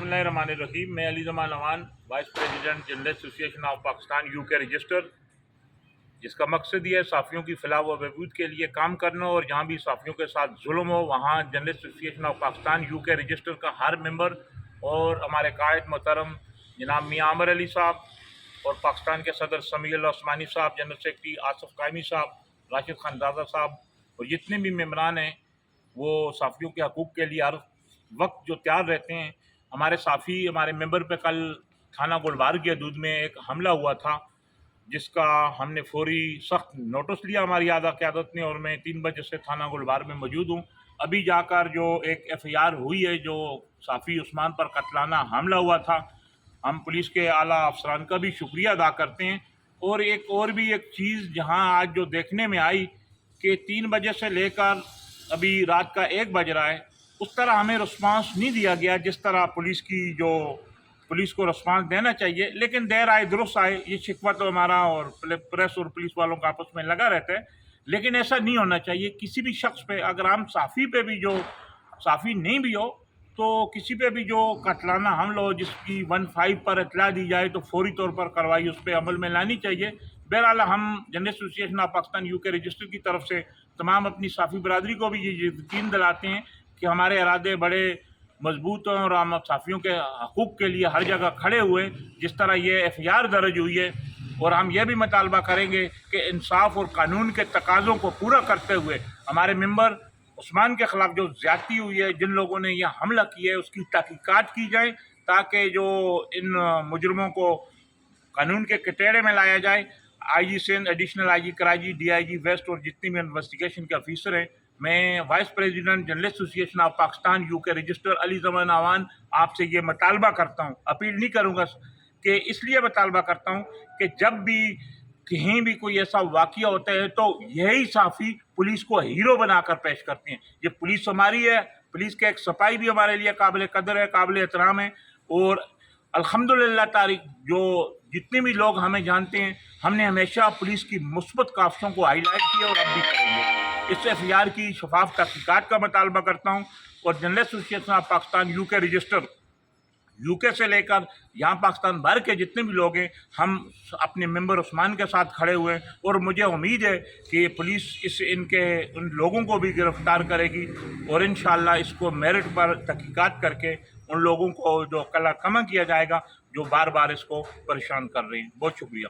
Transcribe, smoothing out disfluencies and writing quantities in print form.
बिस्मिल्लाहिर्रहमानिर्रहीम। मैं Ali Zaman Awan, vice president general association of Pakistan UK register, जिसका मकसद ये है साफ़ियों की फलाह व बहबूद के लिए काम करना। और जहाँ भी साफ़ियों के साथ जुल्म हो वहाँ general association of Pakistan UK register का हर मेंबर और हमारे कायद मोहतरम जनाब मियाँ आमिर अली साहब और पाकिस्तान के सदर समीउल उस्मानी साहब, जनरल सेक्रेटरी आसिफ कायमी साहब, राशिद खानजादा साहब और जितने भी मेम्बरान हैं वो साफ़ियों के हकूक़ के लिए हर वक्त जो तैयार रहते हैं। हमारे साफ़ी हमारे मेंबर पे कल थाना गुलबार की हदूद में एक हमला हुआ था, जिसका हमने फौरी सख्त नोटिस लिया हमारी आला क़यादत ने, और मैं 3 बजे से थाना गुलबार में मौजूद हूँ। अभी जाकर जो एक FIR हुई है जो साफ़ी उस्मान पर कत्लाना हमला हुआ था, हम पुलिस के आला अफसरान का भी शुक्रिया अदा करते हैं। और एक चीज़ जहाँ आज जो देखने में आई कि 3 बजे से लेकर अभी रात का 1 बज रहा है, उस तरह हमें रिस्पांस नहीं दिया गया जिस तरह पुलिस को रिस्पांस देना चाहिए। लेकिन देर आए दुरुस्त आए, ये शिकवा तो हमारा और प्रेस और पुलिस वालों का आपस में लगा रहता है, लेकिन ऐसा नहीं होना चाहिए। किसी भी शख्स पे, अगर हम साफ़ी पे भी जो साफ़ी नहीं भी हो तो किसी पे भी जो कत्लाना हमला हो जिसकी 15 पर इतला दी जाए तो फौरी तौर पर कार्रवाई उस पर अमल में लानी चाहिए। बहरहाल हम general association of Pakistan UK register की तरफ से तमाम अपनी साफ़ी बरादरी को भी ये यकीन दिलाते हैं कि हमारे इरादे बड़े मजबूत हैं और हम साफ़ियों के हकूक़ के लिए हर जगह खड़े हुए। जिस तरह ये FIR दर्ज हुई है, और हम यह भी मुतालबा करेंगे कि इंसाफ और कानून के तकाज़ों को पूरा करते हुए हमारे मेंबर उस्मान के ख़िलाफ़ जो ज़्यादती हुई है, जिन लोगों ने यह हमला किया है, उसकी तहकीकात की जाए ताकि जो इन मुजरमों को कानून के कटघरे में लाया जाए। IG Sindh, additional IG Karachi, DIG west और जितनी भी इन्वेस्टिगेशन के ऑफिसर हैं, मैं vice president general association of Pakistan UK register Ali Zaman Awan आपसे ये मुतालबा करता हूँ, अपील नहीं करूँगा कि इसलिए मुतालबा करता हूँ कि जब भी कहीं भी कोई ऐसा वाक़या होता है तो यही साफ़ी पुलिस को हीरो बनाकर पेश करते हैं। ये पुलिस हमारी है, पुलिस के एक सिपाही भी हमारे लिए काबिल कदर है, काबिल एहतराम है। और अल्हम्दुलिल्लाह तारीख जो जितने भी लोग हमें जानते हैं, हमने हमेशा पुलिस की मुस्बत काफ़ियों को हाईलाइट किया और अब भी करेंगे। इस FIR की शफाफ तहकीकात का मुतालबा करता हूँ। और general association of Pakistan UK register UK से लेकर यहाँ पाकिस्तान भर के जितने भी लोग हैं, हम अपने मेंबर उस्मान के साथ खड़े हुए हैं। और मुझे उम्मीद है कि पुलिस उन लोगों को भी गिरफ्तार करेगी और इंशाअल्लाह इसको मेरिट पर तहकीकात करके उन लोगों को जो कमा किया जाएगा जो बार बार इसको परेशान कर रहे हैं। बहुत शुक्रिया।